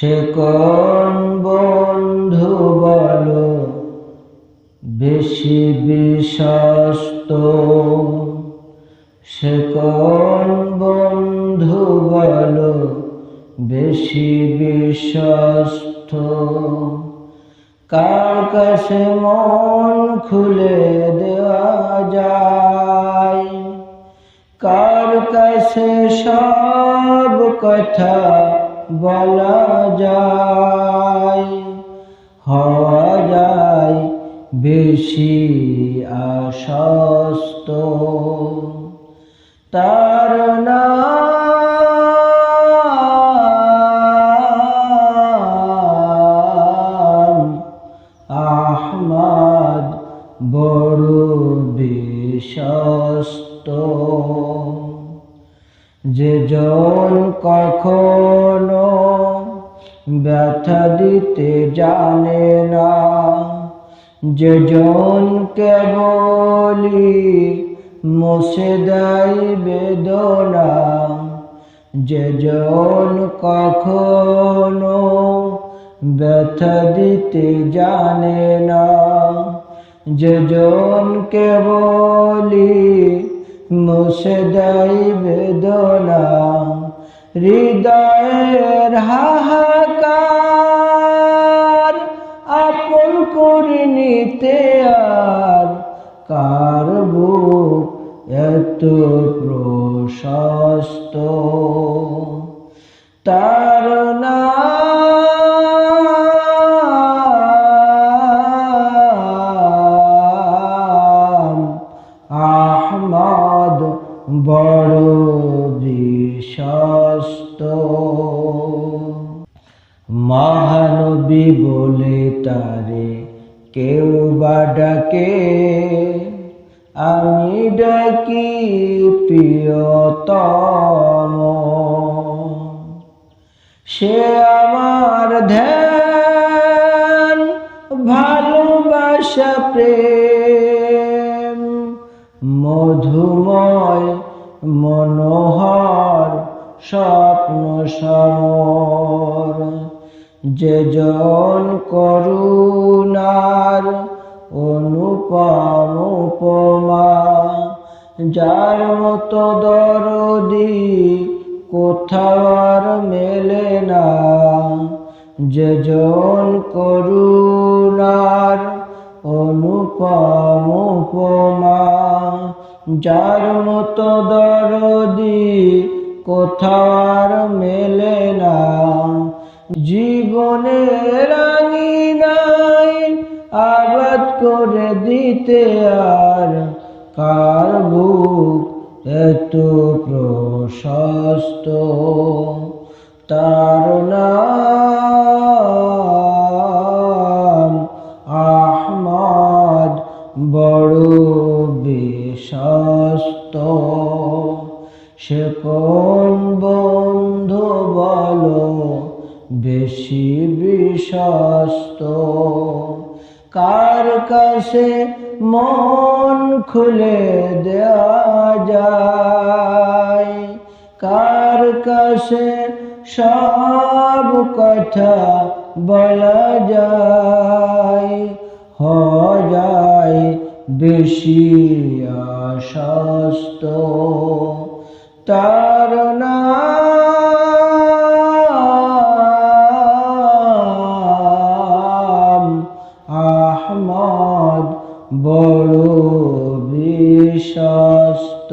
সে কোন বন্ধু বলো বেশি বিশ্বস্ত? সে কোন বন্ধু বলো বেশি বিশ্বস্ত? কার কাছে মন খুলে দেওয়া যায়, কার কাছে সব কথা বলা যায়, হওয়া যায় বেশি আশ্বস্ত। তার নাম আহমদ, বড় বিশ্বস্ত। যেজন কখনো ব্যথা দিতে জানে না, যেজন কেবলই মুছে দেয় বেদনা, যেজন কখনো ব্যথা দিতে জানে না, যেজন কেবলই মুছে দেয় বেদনা, হৃদয়ের হাহাকার আপন করে নিতে আর কার বুক এত প্রশস্ত? তার নাম আহমদ, বড় বিশ্বস্ত। মহানবী বলে তারে কেউ বা ডাকে, আমি ডাকি প্রিয়তম। সে আমার ধ্যান, ভালোবাসা, প্রেম, মধুময় মনোহর স্বপ্ন সমর। যেজন করুণার অনুপম উপমা, যার মতো দরদি কোথাও আর মেলে না। যেজন করুণার অনুপম উপমা, যার মতো দরদি কোথাও আর মেলে না। জীবনের আঙিনায় আবাদ করে দিতে আর কার বুক এত প্রশস্ত? তার নাম আহমদ, বড় বিশ্বস্ত। সে কোন বন্ধু বলো বেশি বিশ্বস্ত? কার কাছে মন খুলে দেওয়া যায়, কার কাছে সব কথা বলা যায়, হওয়া যায় বেশি আশ্বস্ত। তার নাম আহমদ, বড় বিশ্বস্ত।